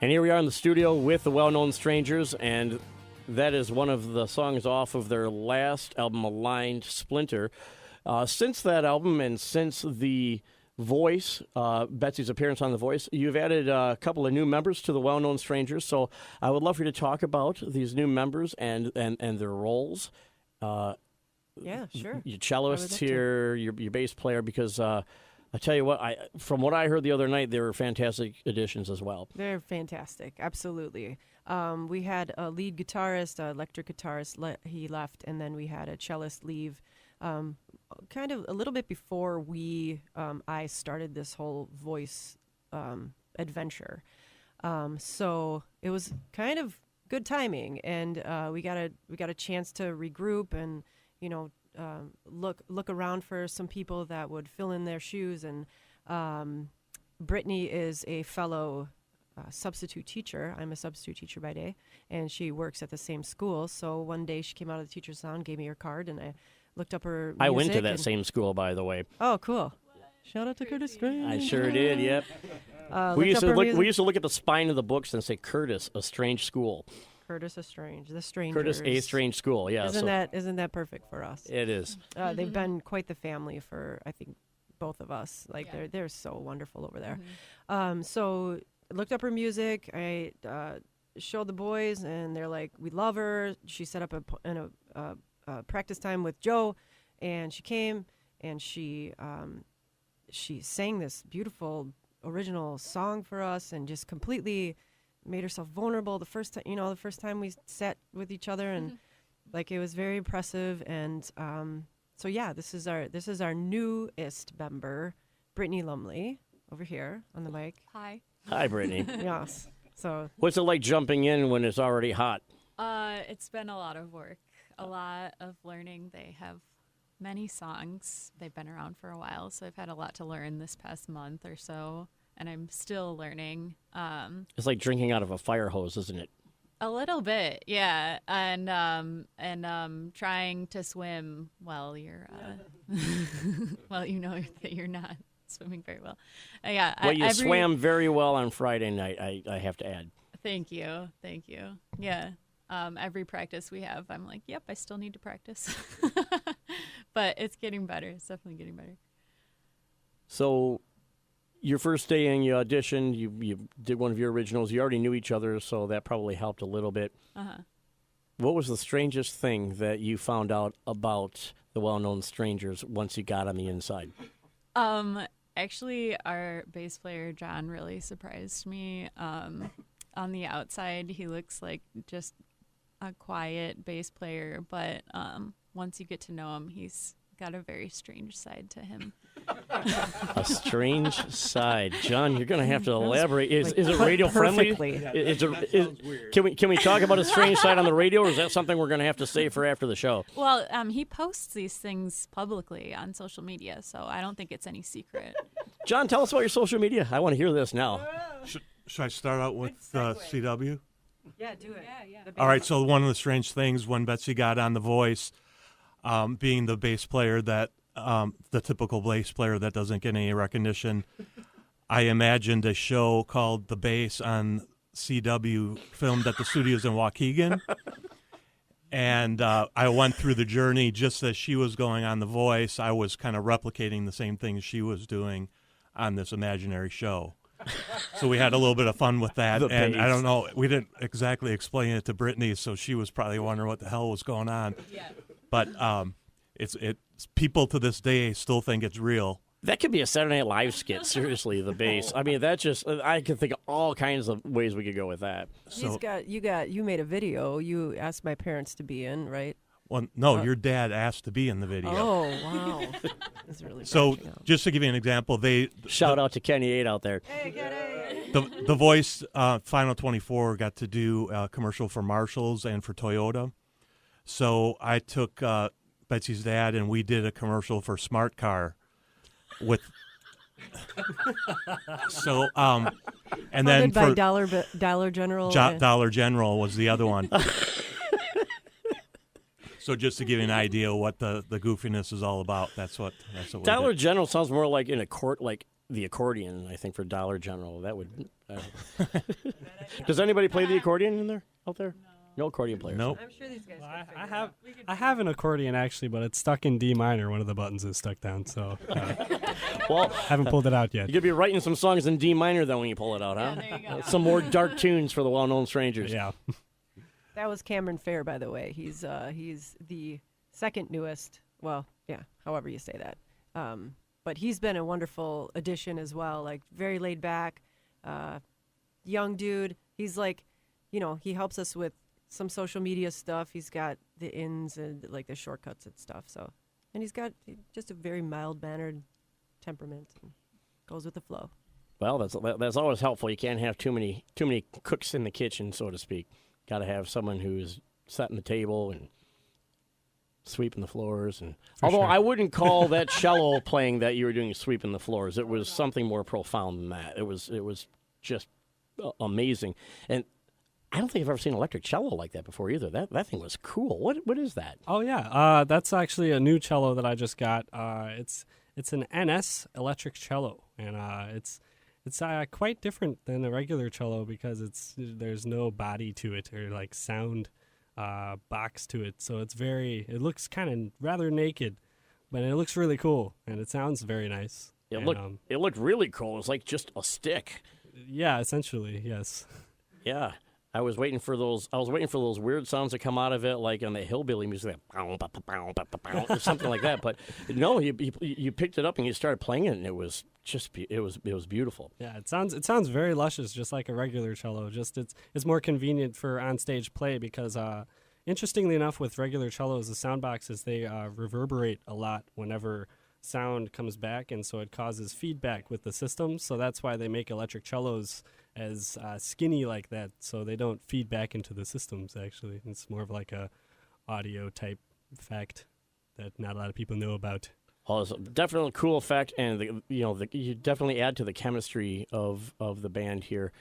And here we are in the studio with the Well-Known Strangers, and that is one of the songs off of their last album, Aligned Splinter. Since that album and since The Voice, Betsy's appearance on The Voice, you've added a couple of new members to the Well-Known Strangers, so I would love for you to talk about these new members and their roles. Yeah, sure. Your cellists here, your bass player, because I tell you what, from what I heard the other night, they were fantastic additions as well. They're fantastic, absolutely. We had a lead guitarist, electric guitarist, he left, and then we had a cellist leave kind of a little bit before I started this whole voice adventure. So it was kind of good timing, and we got a chance to regroup and, look around for some people that would fill in their shoes. And Brittany is a fellow substitute teacher. I'm a substitute teacher by day, and she works at the same school. So one day she came out of the teacher's lounge, gave me her card, and I looked up her music. I went to that same school, by the way. Oh, cool. Shout out to Curtis Strange. I sure did, yep. We used to look at the spine of the books and say, Curtis, a strange school. Curtis a Strange, the Strangers. Curtis a Strange School, yeah. Isn't that perfect for us? It is. They've been quite the family for, I think, both of us. Like, they're so wonderful over there. So I looked up her music. I showed the boys, and they're like, we love her. She set up a practice time with Joe, and she came, and she sang this beautiful original song for us, and just completely made herself vulnerable the first time we sat with each other, and like, it was very impressive. And so yeah, this is our newest member, Brittany Lumley, over here on the mic. Hi, Brittany. Yes. So what's it like jumping in when it's already hot? It's been a lot of work, a lot of learning. They have many songs. They've been around for a while, so I've had a lot to learn this past month or so, and I'm still learning. It's like drinking out of a fire hose, isn't it? A little bit, yeah. And trying to swim while you're well, you know that you're not swimming very well. Yeah. Well, you swam very well on Friday night, I have to add. Thank you. Yeah. Every practice we have, I'm like, yep, I still need to practice. But it's getting better. It's definitely getting better. So your first day in, you auditioned, you did one of your originals. You already knew each other, so that probably helped a little bit. What was the strangest thing that you found out about the Well-Known Strangers once you got on the inside? Actually, our bass player, John, really surprised me. On the outside, he looks like just a quiet bass player, but once you get to know him, he's got a very strange side to him. A strange side. John, you're going to have to elaborate. Is it radio friendly? Can we talk about a strange side on the radio, or is that something we're going to have to save for after the show? Well, he posts these things publicly on social media, so I don't think it's any secret. John, tell us about your social media. I want to hear this now. Should I start out with CW? yeah, do it. Yeah. All right, so one of the strange things when Betsy got on The Voice, being the bass player that the typical bass player that doesn't get any recognition, I imagined a show called The Bass on CW, filmed at the studios in Waukegan. And I went through the journey just as she was going on The Voice. I was kind of replicating the same things she was doing on this imaginary show. So we had a little bit of fun with that. And I don't know, we didn't exactly explain it to Brittany, so she was probably wondering what the hell was going on. Yeah. But it's people to this day still think it's real. That could be a Saturday Night Live skit, seriously, the bass. I mean, I can think of all kinds of ways we could go with that. So, you made a video you asked my parents to be in, right? Well, no, your dad asked to be in the video. Oh, wow. That's really so just to give you an example, Shout out to Kenny 8 out there. Hey, Kenny! The Voice Final 24 got to do a commercial for Marshalls and for Toyota. So I took Betsy's dad and we did a commercial for Smart Car with so and then by for Dollar General. Dollar General was the other one. So just to give you an idea of what the goofiness is all about, that's what Dollar General sounds more like in a court, like the accordion. I think for Dollar General, that would. Does anybody play the accordion in there? Out there? No accordion players. Nope. I'm sure these guys. Well, can figure it out. I have an accordion actually, but it's stuck in D minor. One of the buttons is stuck down, so Well, haven't pulled it out yet. you're going to be writing some songs in D minor then when you pull it out, huh? Yeah, there you go. Some more dark tunes for the well-known strangers. Yeah. That was Cameron Fair, by the way. He's the second newest. Well, yeah, however you say that. But he's been a wonderful addition as well. Like very laid back, young dude. He's like, he helps us with some social media stuff. He's got the ins and like the shortcuts and stuff. So, and he's got just a very mild mannered temperament. And goes with the flow. Well, that's always helpful. You can't have too many cooks in the kitchen, so to speak. Got to have someone who's setting the table and sweeping the floors. And although sure. I wouldn't call that cello playing that you were doing sweeping the floors, it was something more profound than that. It was just amazing. And I don't think I've ever seen an electric cello like that before either. That thing was cool. What is that? Oh yeah, that's actually a new cello that I just got. It's an NS electric cello, and it's quite different than a regular cello because there's no body to it or like sound box to it. So it looks kind of rather naked, but it looks really cool and it sounds very nice. It And, looked really cool. It was like just a stick. yeah, essentially, yes. Yeah. I was waiting for those weird sounds to come out of it, like on the hillbilly music, or something like that. But no, you picked it up and you started playing it, and it was beautiful. Yeah, it sounds very luscious, just like a regular cello. Just it's more convenient for onstage play because, interestingly enough, with regular cellos, the sound boxes they reverberate a lot whenever sound comes back, and so it causes feedback with the system. So that's why they make electric cellos as skinny like that, so they don't feed back into the systems. Actually, it's more of like a audio type fact that not a lot of people know about. Well, it's definitely a cool effect, and you definitely add to the chemistry of the band here.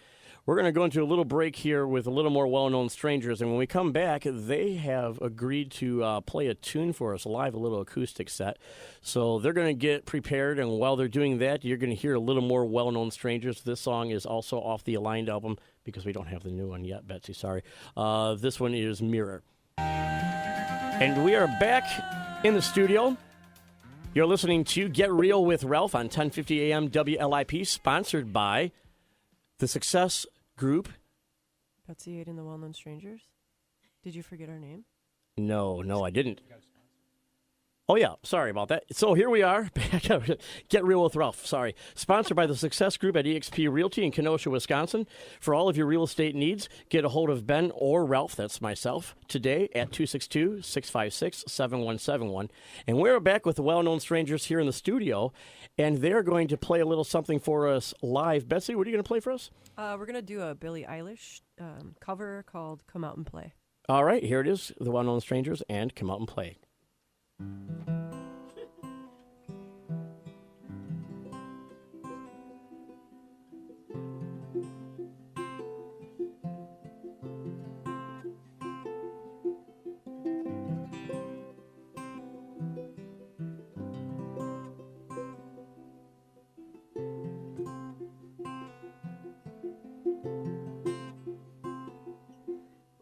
We're going to go into a little break here with a little more well-known strangers, and when we come back, they have agreed to play a tune for us live, a little acoustic set. So they're going to get prepared, and while they're doing that, you're going to hear a little more well-known strangers. This song is also off the Aligned album because we don't have the new one yet, Betsy, sorry. This one is Mirror. And we are back in the studio. You're listening to Get Real with Ralph on 1050 AM WLIP, sponsored by the Success Group. Betsy ate in the well-known strangers. Did you forget our name? No, I didn't. Oh, yeah, sorry about that. So here we are, Get Real with Ralph, sorry. Sponsored by the Success Group at eXp Realty in Kenosha, Wisconsin. For all of your real estate needs, get a hold of Ben or Ralph, that's myself, today at 262-656-7171. And we're back with the well-known strangers here in the studio, and they're going to play a little something for us live. Betsy, what are you going to play for us? We're going to do a Billie Eilish cover called Come Out and Play. All right, here it is, the well-known strangers, and Come Out and Play.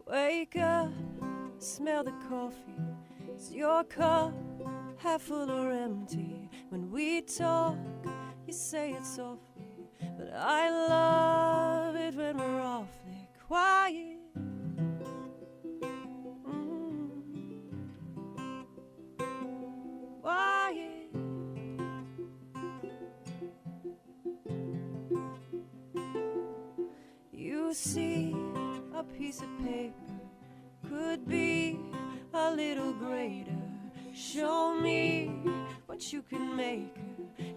Wake up, smell the coffee. Is your cup half full or empty? When we talk, you say it softly, but I love it when we're awfully quiet. Quiet. You see, a piece of paper could be a little greater. Show me what you can make,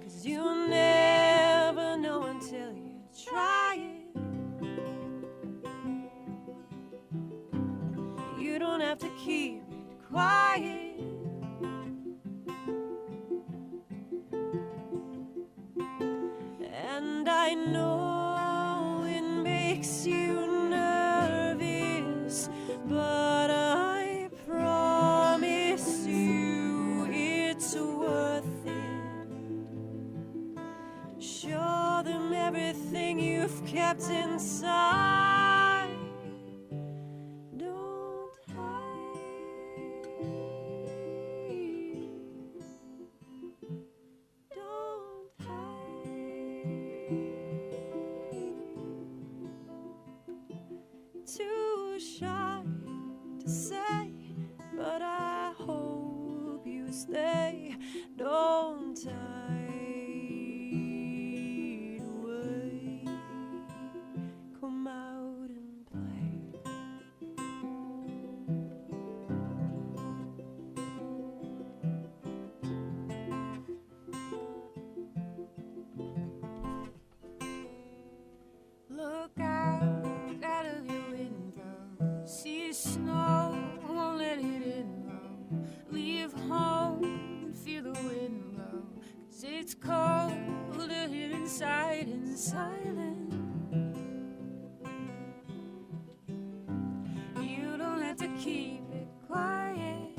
'cause you'll never know until you try it. You don't have to keep it quiet. And I know it makes you nervous, but I promise you it's worth it. Sure, there may everything you've kept inside. Don't hide. Don't hide. Too shy to say, but I hope you stay. Don't hide away. Come out and play. Look out of your window, see snow, won't let it in though. Leave home, feel the wind blow, 'cause it's colder here inside and silent. You don't have to keep it quiet.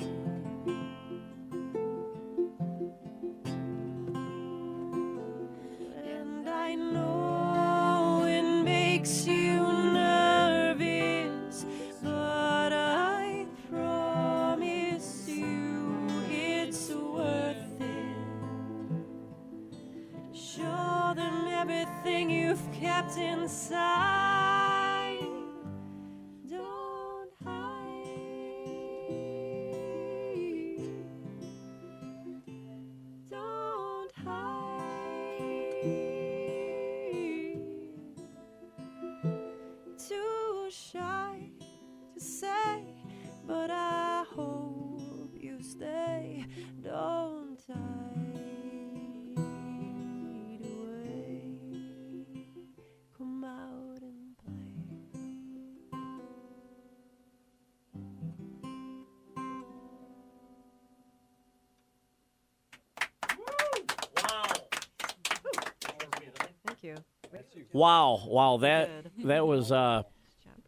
And I know it makes you nervous, but I promise you it's worth it. Show them everything you've kept inside. Don't hide. Don't hide. Too shy to say, but I hope you stay. Don't hide away. Come out and play. Thank you. Wow, Good. that was Good job,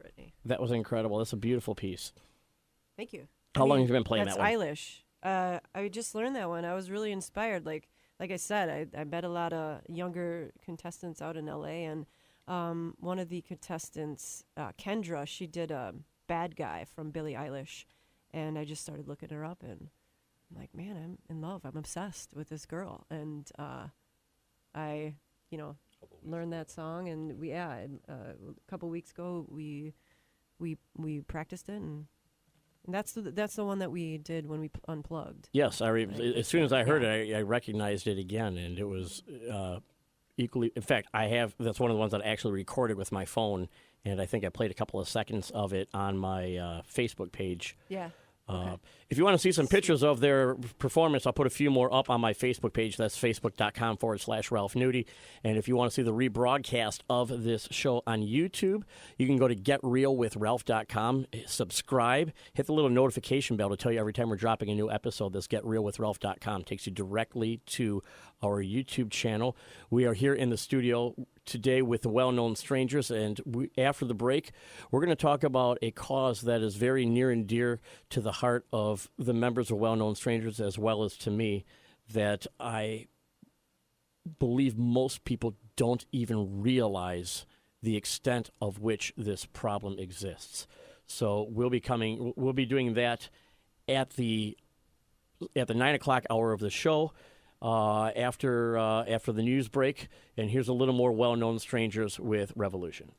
Brittany. that was incredible. That's a beautiful piece. Thank you. How long have you been playing That's that one? Eilish. I just learned that one. I was really inspired. Like I said, I met a lot of younger contestants out in LA, and one of the contestants, Kendra, she did a Bad Guy from Billie Eilish, and I just started looking her up, and I'm like, man, I'm in love. I'm obsessed with this girl, and I, learned that song, and a couple weeks ago we practiced it, and that's the one that we did when we unplugged. Yes, as soon as I heard it, I recognized it again, and it was equally. In fact, that's one of the ones that I actually recorded with my phone, and I think I played a couple of seconds of it on my Facebook page. Yeah. Okay. If you want to see some pictures of their performance, I'll put a few more up on my Facebook page. That's facebook.com/Ralph Nudi. And if you want to see the rebroadcast of this show on YouTube, you can go to getrealwithralph.com, subscribe, hit the little notification bell to tell you every time we're dropping a new episode. This getrealwithralph.com takes you directly to our YouTube channel. We are here in the studio today with the well-known strangers, and after the break, we're going to talk about a cause that is very near and dear to the heart of the members of well-known strangers as well as to me, that I believe most people don't even realize the extent of which this problem exists. So we'll be doing that at the 9 o'clock hour of the show. After the news break, and here's a little more well-known strangers with Revolution.